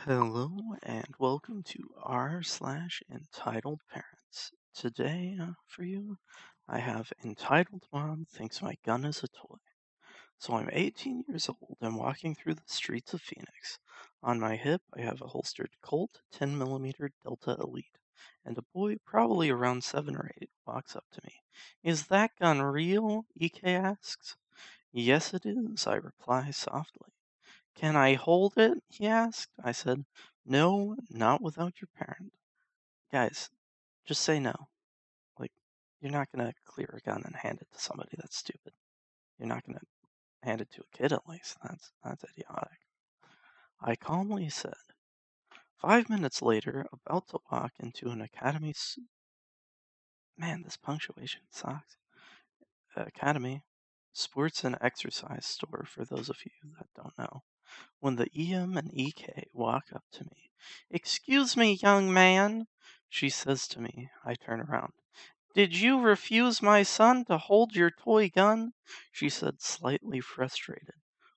Hello and welcome to r/entitled parents. Today, for you, I have entitled mom thinks my gun is a toy. So I'm 18 years old and walking through the streets of Phoenix. On my hip, I have a holstered Colt 10mm Delta Elite, and a boy, probably around 7 or 8, walks up to me. Is that gun real? EK asks. Yes, it is, I reply softly. Can I hold it? He asked. I said, no, not without your parent. Guys, just say no. Like, you're not gonna clear a gun and hand it to somebody. That's stupid. You're not gonna hand it to a kid at least. That's idiotic. I calmly said. 5 minutes later, about to walk into an academy. Man, this punctuation sucks. Academy, sports and exercise store for those of you that don't know. When the EM and EK walk up to me. Excuse me, young man, she says to me. I turn around. Did you refuse my son to hold your toy gun? She said, slightly frustrated.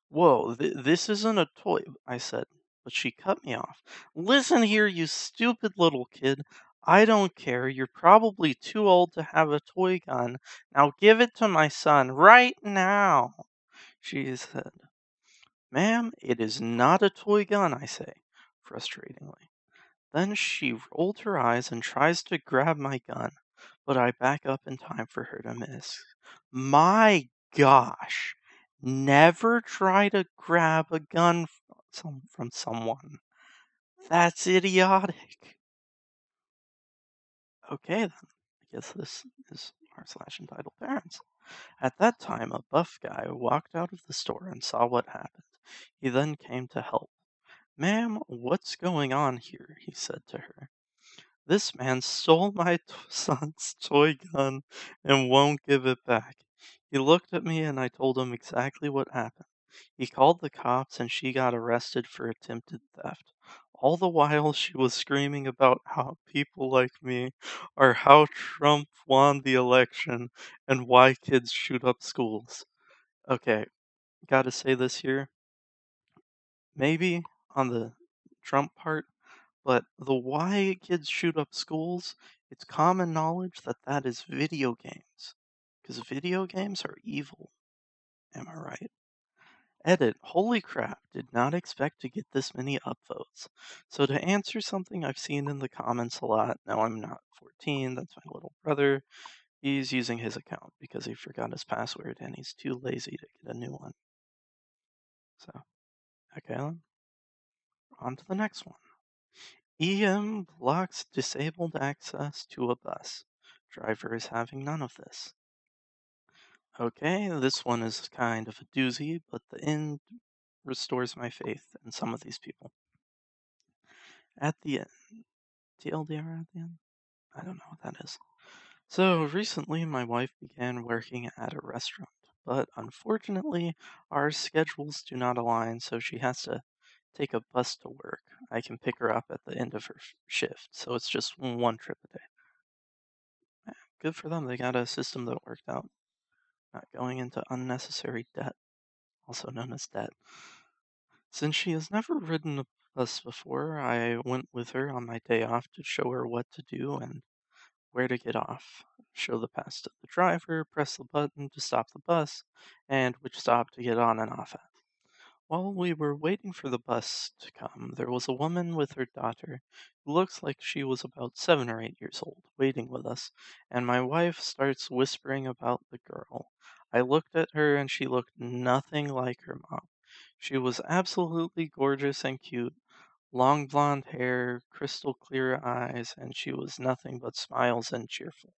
Whoa, this isn't a toy, I said, but she cut me off. Listen here, you stupid little kid. I don't care. You're probably too old to have a toy gun. Now give it to my son right now, she said. Ma'am, it is not a toy gun, I say, frustratingly. Then she rolled her eyes and tries to grab my gun, but I back up in time for her to miss. My gosh, never try to grab a gun from someone. That's idiotic. Okay, then. I guess this is r/entitled parents. At that time, a buff guy walked out of the store and saw what happened. He then came to help. Ma'am, what's going on here? He said to her. This man stole my son's toy gun and won't give it back. He looked at me and I told him exactly what happened. He called the cops and she got arrested for attempted theft. All the while she was screaming about how people like me are how Trump won the election and why kids shoot up schools. Okay, gotta say this here. Maybe on the Trump part, but the why kids shoot up schools, it's common knowledge that that is video games. Because video games are evil. Am I right? Edit. Holy crap, did not expect to get this many upvotes. So to answer something I've seen in the comments a lot, now I'm not 14, that's my little brother. He's using his account because he forgot his password and he's too lazy to get a new one. So, okay, on to the next one. EM blocks disabled access to a bus. Driver is having none of this. Okay, this one is kind of a doozy, but the end restores my faith in some of these people. At the end. TLDR at the end? I don't know what that is. So, recently my wife began working at a restaurant, but unfortunately our schedules do not align, so she has to take a bus to work. I can pick her up at the end of her shift, so it's just one trip a day. Good for them, they got a system that worked out. Not going into unnecessary debt, also known as debt. Since she has never ridden a bus before, I went with her on my day off to show her what to do and where to get off. Show the pass to the driver, press the button to stop the bus, and which stop to get on and off at. While we were waiting for the bus to come, there was a woman with her daughter who looks like she was about 7 or 8 years old, waiting with us, and my wife starts whispering about the girl. I looked at her and she looked nothing like her mom. She was absolutely gorgeous and cute, long blonde hair, crystal clear eyes, and she was nothing but smiles and cheerful.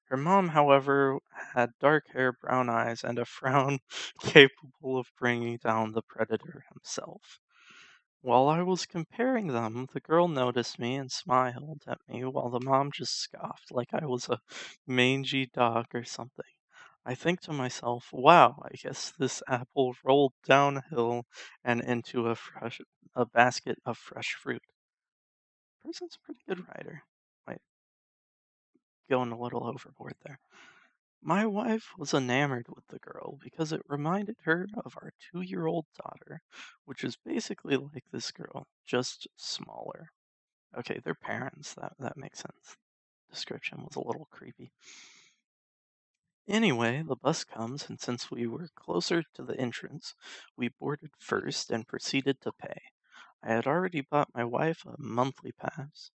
Her mom, however, had dark hair, brown eyes, and a frown capable of bringing down the predator himself. While I was comparing them, the girl noticed me and smiled at me while the mom just scoffed like I was a mangy dog or something. I think to myself, wow, I guess this apple rolled downhill and into a basket of fresh fruit. Person's a pretty good writer. Might going a little overboard there. My wife was enamored with the girl because it reminded her of our 2-year-old daughter, which is basically like this girl, just smaller. Okay, they're parents. That makes sense. Description was a little creepy. Anyway, the bus comes, and since we were closer to the entrance, we boarded first and proceeded to pay. I had already bought my wife a monthly pass,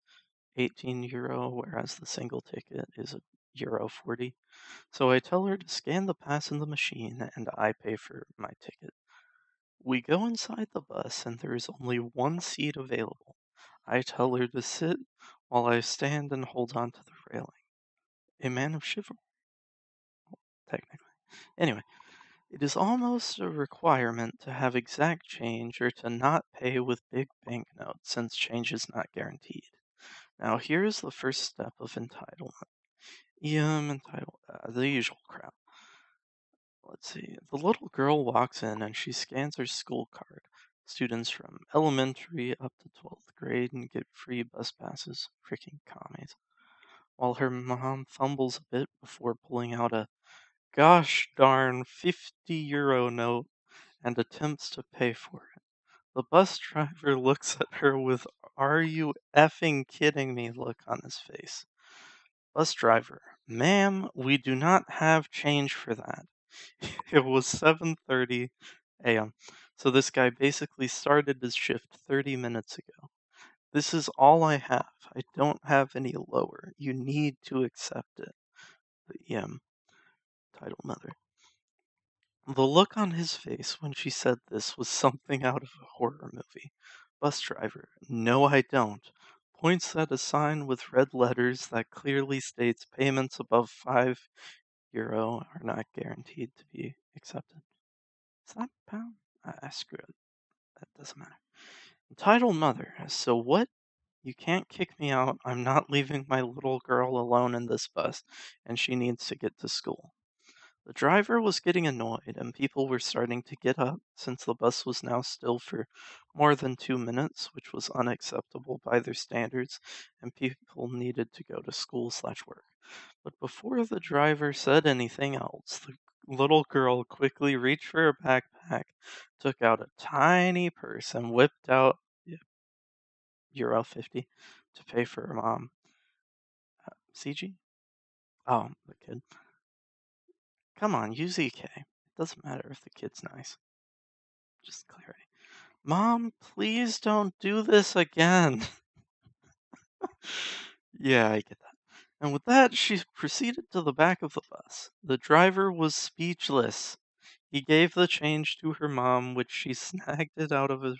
€18, whereas the single ticket is euro 40. So I tell her to scan the pass in the machine and I pay for my ticket. We go inside the bus and there is only one seat available. I tell her to sit while I stand and hold on to the railing. A man of chivalry, technically. Anyway, it is almost a requirement to have exact change or to not pay with big banknotes since change is not guaranteed. Now, here is the first step of entitlement. The usual crap. Let's see. The little girl walks in and she scans her school card. Students from elementary up to 12th grade and get free bus passes. Freaking commies. While her mom fumbles a bit before pulling out a gosh darn €50 note and attempts to pay for it. The bus driver looks at her with "Are you effing kidding me?" look on his face. Bus driver, ma'am, we do not have change for that. It was 7:30 a.m. So this guy basically started his shift 30 minutes ago. This is all I have. I don't have any lower. You need to accept it. The title mother. The look on his face when she said this was something out of a horror movie. Bus driver, no, I don't. Points at a sign with red letters that clearly states payments above €5 are not guaranteed to be accepted. Is that pound? I screw it. That doesn't matter. Entitled mother. So what? You can't kick me out. I'm not leaving my little girl alone in this bus, and she needs to get to school. The driver was getting annoyed, and people were starting to get up since the bus was now still for more than 2 minutes, which was unacceptable by their standards, and people needed to go to school/work. But before the driver said anything else, the little girl quickly reached for her backpack, took out a tiny purse, and whipped out euro 50 to pay for her mom. CG? Oh, the kid. Come on, use EK. It doesn't matter if the kid's nice. Just clarity. Mom, please don't do this again. Yeah, I get that. And with that, she proceeded to the back of the bus. The driver was speechless. He gave the change to her mom, which she snagged it out of his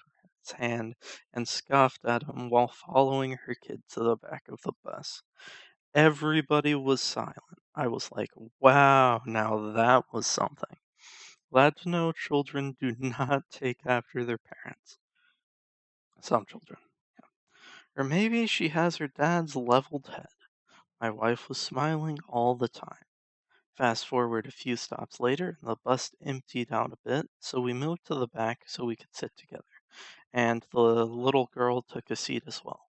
hand and scoffed at him while following her kid to the back of the bus. Everybody was silent. I was like, wow, now that was something. Glad to know children do not take after their parents. Some children. Or maybe she has her dad's leveled head. My wife was smiling all the time. Fast forward a few stops later, the bus emptied out a bit, so we moved to the back so we could sit together, and the little girl took a seat as well.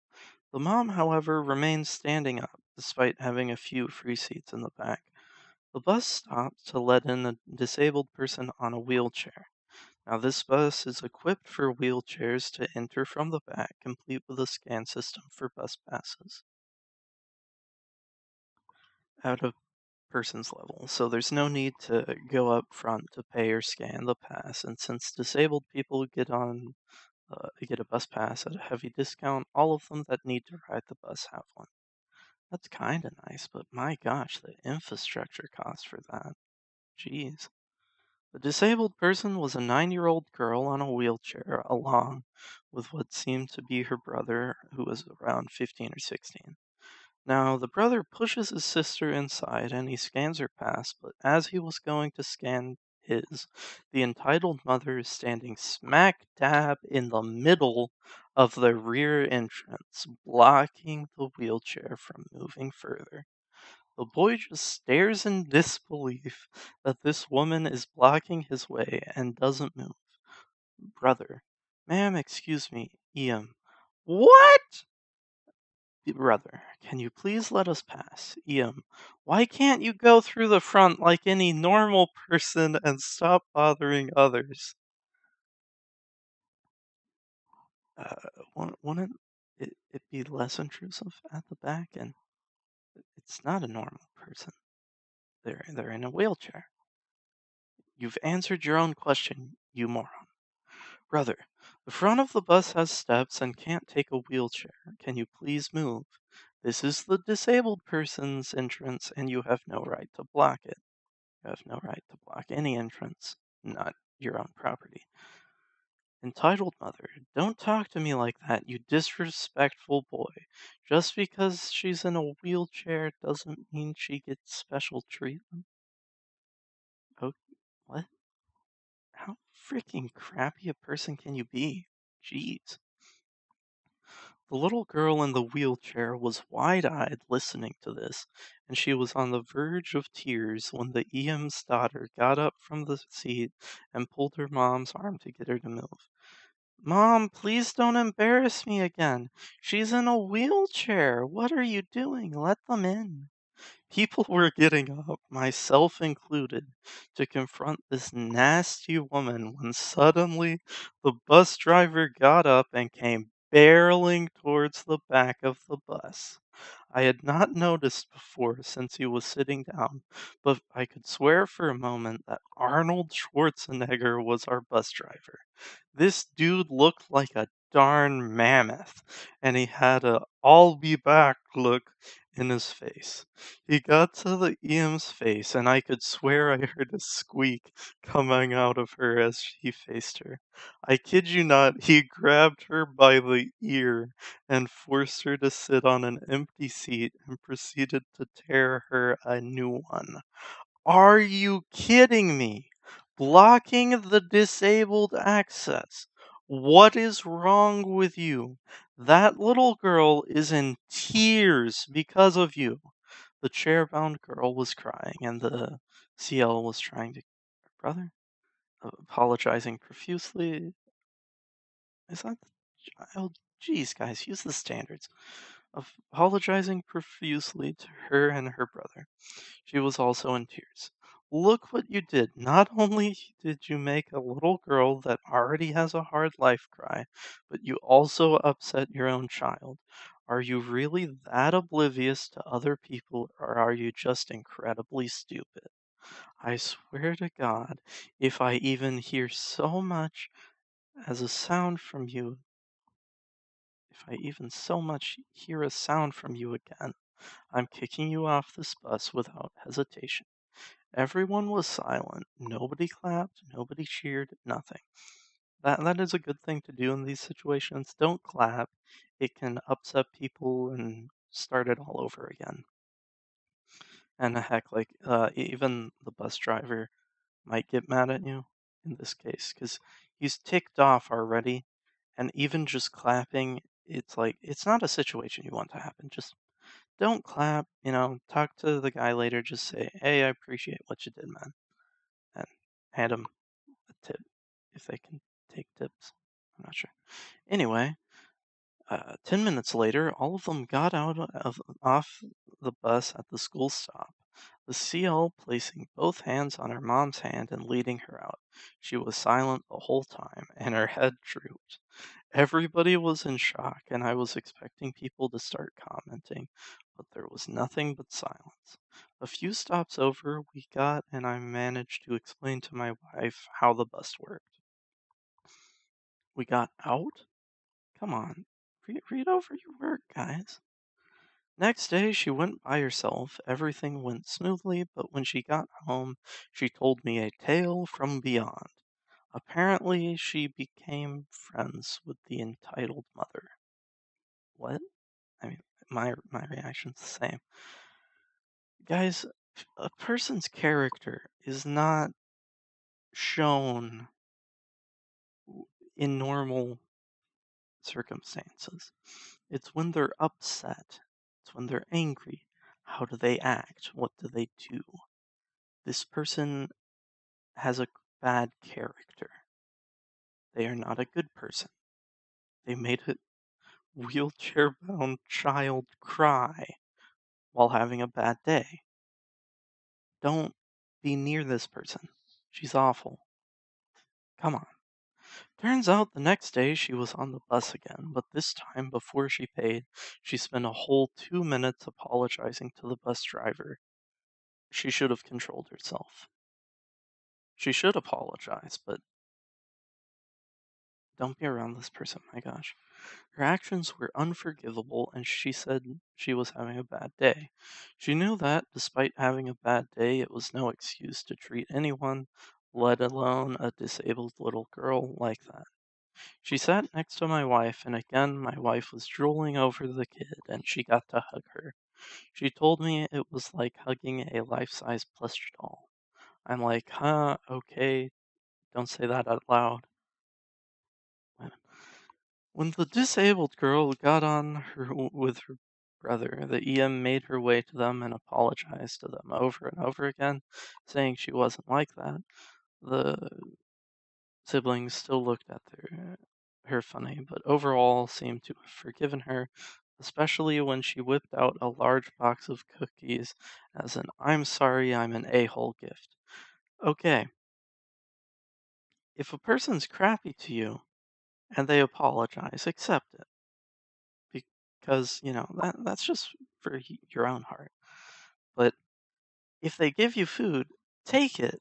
The mom, however, remained standing up, despite having a few free seats in the back. The bus stopped to let in a disabled person on a wheelchair. Now, this bus is equipped for wheelchairs to enter from the back, complete with a scan system for bus passes at a person's level. So there's no need to go up front to pay or scan the pass. And since disabled people get a bus pass at a heavy discount, all of them that need to ride the bus have one. That's kind of nice, but my gosh, the infrastructure cost for that. Jeez. The disabled person was a 9-year-old girl on a wheelchair, along with what seemed to be her brother, who was around 15 or 16. Now, the brother pushes his sister inside and he scans her pass, but as he was going to scan his, the entitled mother is standing smack dab in the middle of the rear entrance, blocking the wheelchair from moving further. The boy just stares in disbelief that this woman is blocking his way and doesn't move. Brother, ma'am, excuse me, What? Brother, can you please let us pass? EM, why can't you go through the front like any normal person and stop bothering others? Uh, wouldn't it be less intrusive at the back? And it's not a normal person. They're in a wheelchair. You've answered your own question, you moron. Brother, the front of the bus has steps and can't take a wheelchair. Can you please move? This is the disabled person's entrance, and you have no right to block it. You have no right to block any entrance, not your own property. Entitled mother, don't talk to me like that, you disrespectful boy. Just because she's in a wheelchair doesn't mean she gets special treatment. Oh, what? How freaking crappy a person can you be? Jeez. The little girl in the wheelchair was wide-eyed listening to this, and she was on the verge of tears when the EM's daughter got up from the seat and pulled her mom's arm to get her to move. Mom, please don't embarrass me again. She's in a wheelchair. What are you doing? Let them in. People were getting up, myself included, to confront this nasty woman when suddenly the bus driver got up and came barreling towards the back of the bus. I had not noticed before since he was sitting down, but I could swear for a moment that Arnold Schwarzenegger was our bus driver. This dude looked like a darn mammoth, and he had a "I'll be back" look in his face. He got to the EM's face, and I could swear I heard a squeak coming out of her as he faced her. I kid you not, he grabbed her by the ear and forced her to sit on an empty seat and proceeded to tear her a new one. Are you kidding me? Blocking the disabled access. What is wrong with you? That little girl is in tears because of you. The chair-bound girl was crying, and the CL was trying to brother, apologizing profusely. Is that the child? Jeez, guys, use the standards. Apologizing profusely to her and her brother. She was also in tears. Look what you did. Not only did you make a little girl that already has a hard life cry, but you also upset your own child. Are you really that oblivious to other people, or are you just incredibly stupid? I swear to God, if I even hear so much as a sound from you, if I even so much hear a sound from you again, I'm kicking you off this bus without hesitation. Everyone was silent. Nobody clapped, nobody cheered, nothing. That is a good thing to do in these situations. Don't clap. It can upset people and start it all over again. And heck, like even the bus driver might get mad at you in this case because he's ticked off already, and even just clapping, it's like it's not a situation you want to happen. Just don't clap. Talk to the guy later. Just say, "Hey, I appreciate what you did, man," and hand him a tip if they can take tips. I'm not sure. Anyway, 10 minutes later, all of them got out of off the bus at the school stop. The CL placing both hands on her mom's hand and leading her out. She was silent the whole time, and her head drooped. Everybody was in shock, and I was expecting people to start commenting, but there was nothing but silence. A few stops over, we got, and I managed to explain to my wife how the bus worked. We got out? Come on, read over your work, guys. Next day, she went by herself. Everything went smoothly, but when she got home, she told me a tale from beyond. Apparently, she became friends with the entitled mother. What? I mean, my reaction's the same. Guys, a person's character is not shown in normal circumstances. It's when they're upset. It's when they're angry. How do they act? What do they do? This person has a bad character. They are not a good person. They made it. wheelchair-bound child cry while having a bad day. Don't be near this person. She's awful. Come on. Turns out the next day she was on the bus again, but this time before she paid, she spent a whole 2 minutes apologizing to the bus driver. She should have controlled herself. She should apologize, but don't be around this person, my gosh. Her actions were unforgivable, and she said she was having a bad day. She knew that, despite having a bad day, it was no excuse to treat anyone, let alone a disabled little girl, like that. She sat next to my wife, and again my wife was drooling over the kid, and she got to hug her. She told me it was like hugging a life-size plush doll. I'm like, huh, okay, don't say that out loud. When the disabled girl got on with her brother, the EM made her way to them and apologized to them over and over again, saying she wasn't like that. The siblings still looked at her funny, but overall seemed to have forgiven her, especially when she whipped out a large box of cookies as an "I'm sorry I'm an a-hole" gift. Okay, if a person's crappy to you and they apologize, accept it. Because, that's just for your own heart. But if they give you food, take it.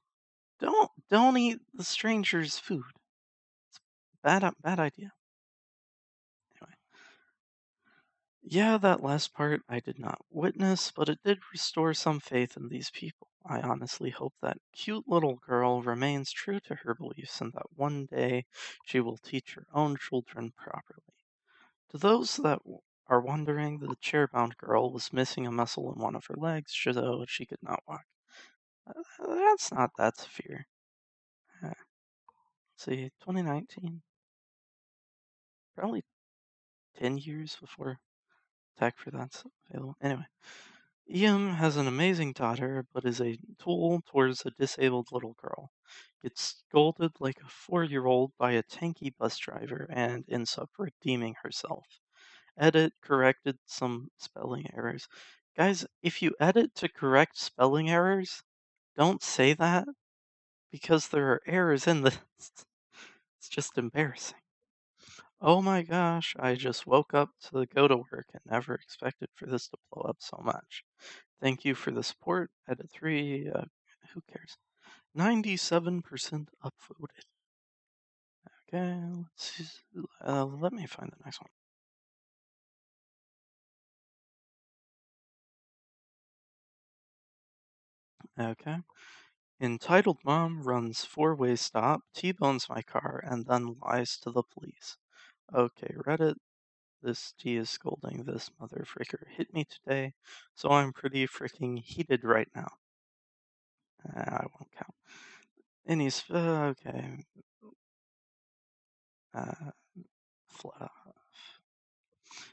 Don't eat the stranger's food. Bad idea. Anyway. Yeah, that last part I did not witness, but it did restore some faith in these people. I honestly hope that cute little girl remains true to her beliefs and that one day she will teach her own children properly. To those that are wondering, the chair-bound girl was missing a muscle in one of her legs, so she could not walk. That's not that severe. Let's see, 2019, probably 10 years before tech for that's available. Anyway, Ian has an amazing daughter, but is a tool towards a disabled little girl. Gets scolded like a 4-year-old by a tanky bus driver and ends up redeeming herself. Edit corrected some spelling errors. Guys, if you edit to correct spelling errors, don't say that because there are errors in this. It's just embarrassing. Oh my gosh, I just woke up to go to work and never expected for this to blow up so much. Thank you for the support. Edit 3, who cares? 97% upvoted. Okay, let's see. Let me find the next one. Okay. Entitled Mom runs four-way stop, T-bones my car, and then lies to the police. Okay, Reddit, this T is scolding this mother fricker hit me today, so I'm pretty freaking heated right now. I won't count. Okay. Uh,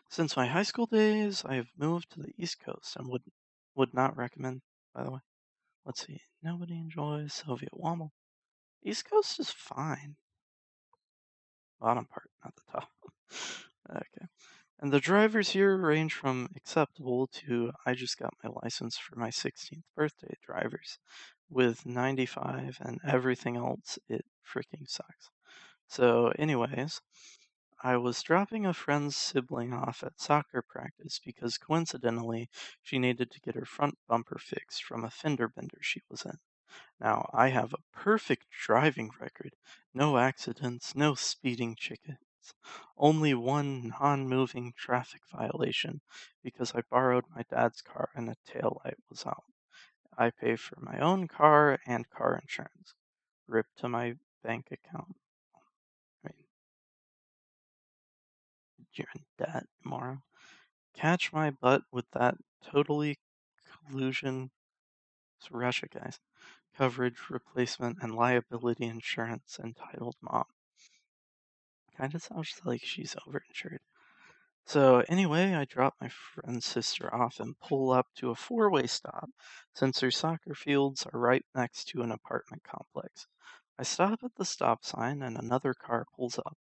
Since my high school days, I have moved to the East Coast and would not recommend, by the way. Let's see. Nobody enjoys Soviet Wammel. East Coast is fine. Bottom part, not the top. Okay. And the drivers here range from acceptable to I just got my license for my 16th birthday drivers. With 95 and everything else, it freaking sucks. So, anyways, I was dropping a friend's sibling off at soccer practice because coincidentally she needed to get her front bumper fixed from a fender bender she was in. Now, I have a perfect driving record, no accidents, no speeding tickets, only one non-moving traffic violation because I borrowed my dad's car and the taillight was out. I pay for my own car and car insurance. Rip to my bank account. I mean, you're in debt tomorrow. Catch my butt with that totally collusion. It's Russia, guys. Coverage, replacement, and liability insurance entitled Mom. Kind of sounds like she's overinsured. So, anyway, I drop my friend's sister off and pull up to a four-way stop since her soccer fields are right next to an apartment complex. I stop at the stop sign and another car pulls up.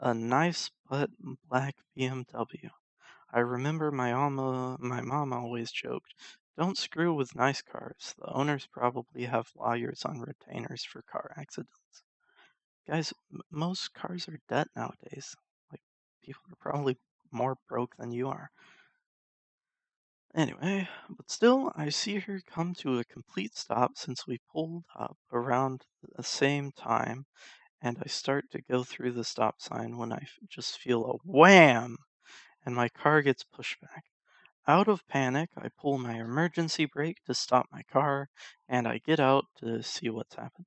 A nice but black BMW. I remember my mom always joked, "Don't screw with nice cars. The owners probably have lawyers on retainers for car accidents." Guys, most cars are dead nowadays. Like, people are probably more broke than you are. Anyway, but still, I see her come to a complete stop since we pulled up around the same time, and I start to go through the stop sign when I just feel a wham, and my car gets pushed back. Out of panic, I pull my emergency brake to stop my car, and I get out to see what's happened.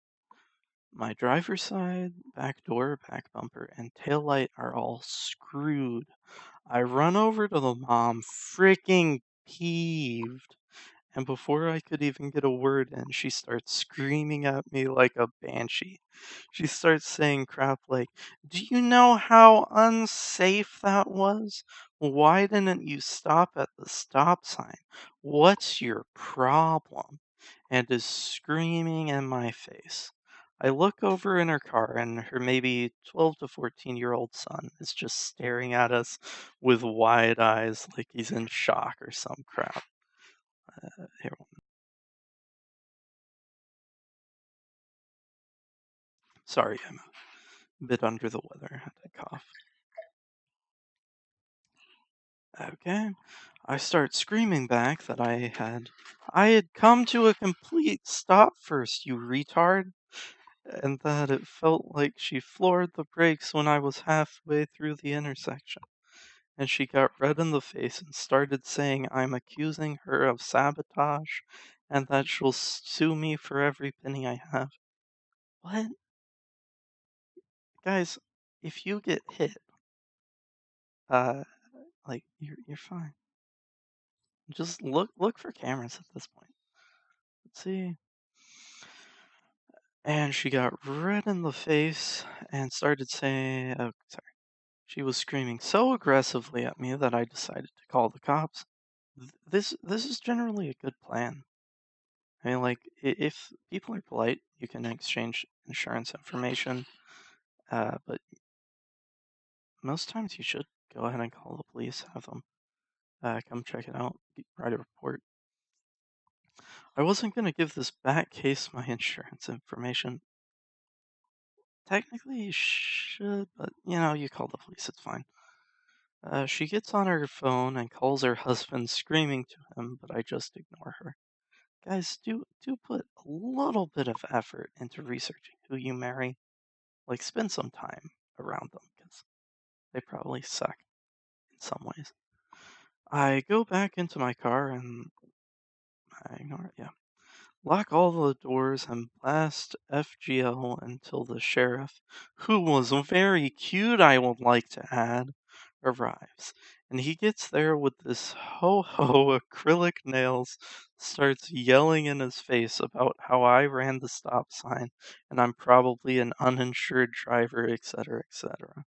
My driver's side, back door, back bumper, and tail light are all screwed. I run over to the mom, freaking peeved. And before I could even get a word in, she starts screaming at me like a banshee. She starts saying crap like, "Do you know how unsafe that was? Why didn't you stop at the stop sign? What's your problem?" And is screaming in my face. I look over in her car, and her maybe 12 to 14-year-old son is just staring at us with wide eyes like he's in shock or some crap. Here, sorry, I'm a bit under the weather. I had to cough. Okay. I start screaming back that I had come to a complete stop first, you retard, and that it felt like she floored the brakes when I was halfway through the intersection. And she got red in the face and started saying I'm accusing her of sabotage and that she'll sue me for every penny I have. What? Guys, if you get hit, uh, like you're fine. Just look for cameras at this point. Let's see. And she got red in the face and started saying, oh, sorry. She was screaming so aggressively at me that I decided to call the cops. This is generally a good plan. I mean, like, if people are polite, you can exchange insurance information. But most times you should go ahead and call the police, have them come check it out, write a report. I wasn't going to give this back case my insurance information. Technically, you should, but you call the police, it's fine. She gets on her phone and calls her husband, screaming to him, but I just ignore her. Guys, do put a little bit of effort into researching who you marry. Like, spend some time around them, because they probably suck in some ways. I go back into my car and I ignore it, yeah. Lock all the doors and blast FGL until the sheriff, who was very cute, I would like to add, arrives. And he gets there with this ho-ho acrylic nails, starts yelling in his face about how I ran the stop sign and I'm probably an uninsured driver, etc., etc.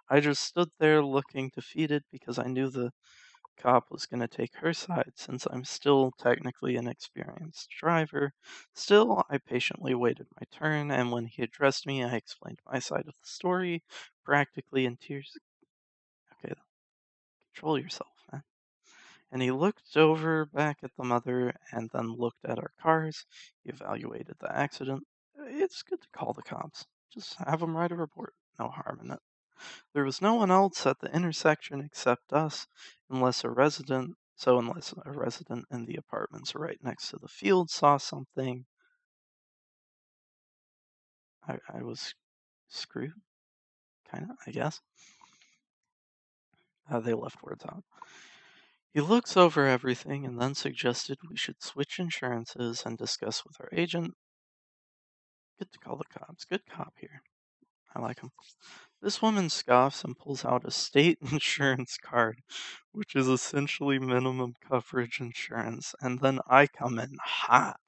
I just stood there looking defeated because I knew the cop was going to take her side since I'm still technically an experienced driver. Still, I patiently waited my turn, and when he addressed me, I explained my side of the story, practically in tears. Okay, control yourself, man. And he looked over back at the mother and then looked at our cars. He evaluated the accident. It's good to call the cops. Just have them write a report. No harm in it. There was no one else at the intersection except us, unless a resident in the apartments right next to the field saw something, I was screwed, kinda, I guess. They left words out. He looks over everything and then suggested we should switch insurances and discuss with our agent. Good to call the cops. Good cop here. I like him. This woman scoffs and pulls out a state insurance card, which is essentially minimum coverage insurance, and then I come in hot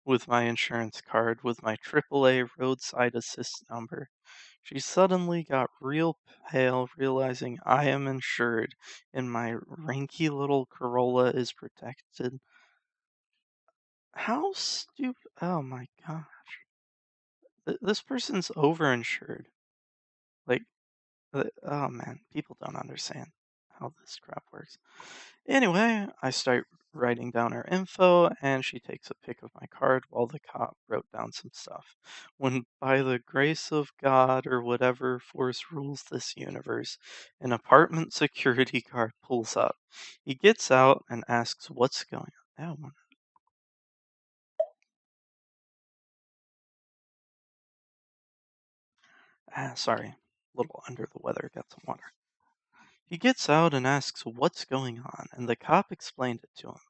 with my insurance card with my AAA roadside assist number. She suddenly got real pale, realizing I am insured and my ranky little Corolla is protected. How stupid! Oh my gosh. This person's overinsured. Like, Oh man, people don't understand how this crap works. Anyway, I start writing down her info, and she takes a pic of my card while the cop wrote down some stuff. When, by the grace of God or whatever force rules this universe, an apartment security guard pulls up. He gets out and asks what's going on. Oh, sorry, a little under the weather. Got some water. He gets out and asks what's going on, and the cop explained it to him.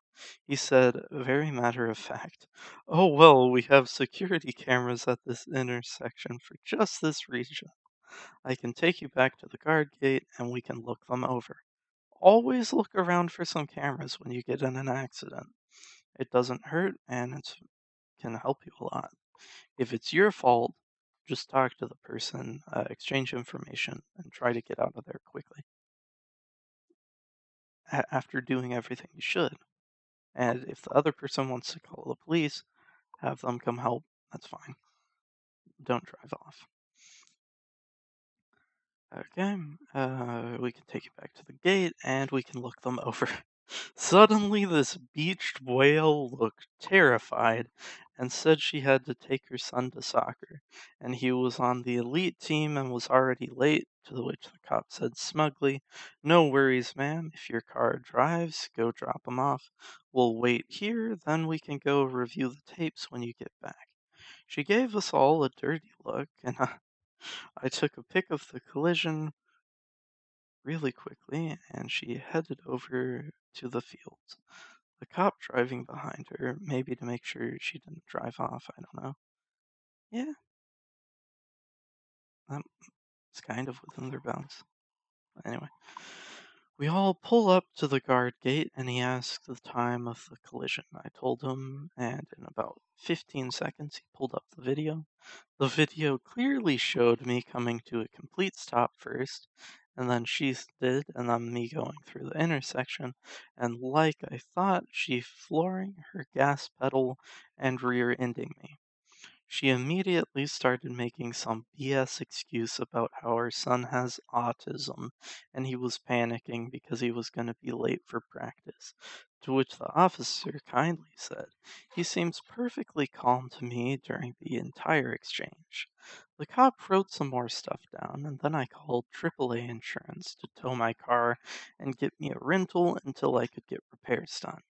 He said, very matter of fact, "Oh, well, we have security cameras at this intersection for just this region. I can take you back to the guard gate and we can look them over. Always look around for some cameras when you get in an accident. It doesn't hurt and it can help you a lot. If it's your fault, just talk to the person, exchange information, and try to get out of there quickly. After doing everything you should. And if the other person wants to call the police, have them come help. That's fine. Don't drive off." Okay, we can take you back to the gate and we can look them over. Suddenly, this beached whale looked terrified and said she had to take her son to soccer, and he was on the elite team and was already late. To which the cop said smugly, "No worries, ma'am. If your car drives, go drop him off. We'll wait here, then we can go review the tapes when you get back." She gave us all a dirty look, and I took a pic of the collision really quickly, and she headed over to the fields. The cop driving behind her, maybe to make sure she didn't drive off, I don't know. Yeah, that's kind of within their bounds. Anyway, we all pull up to the guard gate, and he asks the time of the collision. I told him, and in about 15 seconds, he pulled up the video. The video clearly showed me coming to a complete stop first, and then she did, and then me going through the intersection, and like I thought, she flooring her gas pedal and rear-ending me. She immediately started making some BS excuse about how her son has autism and he was panicking because he was going to be late for practice. To which the officer kindly said, "He seems perfectly calm to me during the entire exchange." The cop wrote some more stuff down, and then I called AAA insurance to tow my car and get me a rental until I could get repairs done.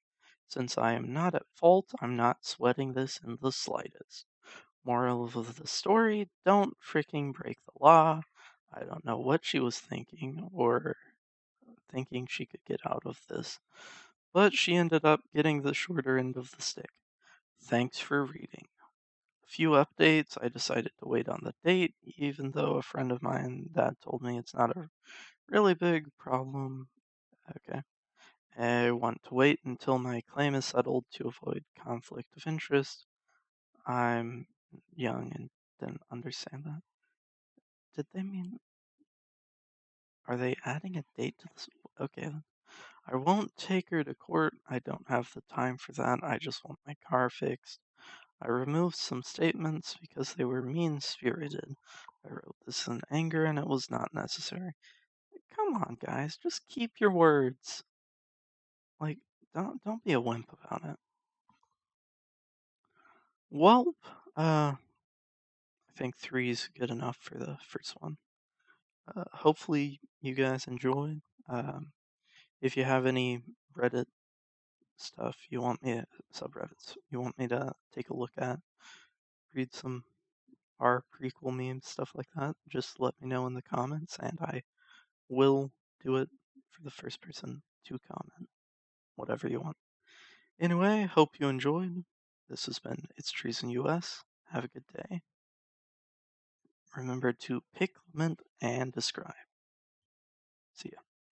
Since I am not at fault, I'm not sweating this in the slightest. Moral of the story, don't freaking break the law. I don't know what she was thinking or thinking she could get out of this, but she ended up getting the shorter end of the stick. Thanks for reading. A few updates. I decided to wait on the date, even though a friend of mine dad told me it's not a really big problem. Okay. I want to wait until my claim is settled to avoid conflict of interest. I'm young and didn't understand that. Did they mean, are they adding a date to this? Okay, then. I won't take her to court. I don't have the time for that. I just want my car fixed. I removed some statements because they were mean-spirited. I wrote this in anger and it was not necessary. Come on, guys, just keep your words. Like, don't be a wimp about it. Well, I think three's good enough for the first one. Hopefully you guys enjoyed. If you have any Reddit stuff you want me subreddits you want me to take a look at, read some R prequel memes, stuff like that, just let me know in the comments and I will do it for the first person to comment. Whatever you want. Anyway, hope you enjoyed. This has been It's Treason US. Have a good day. Remember to pick, lament, and describe. See ya.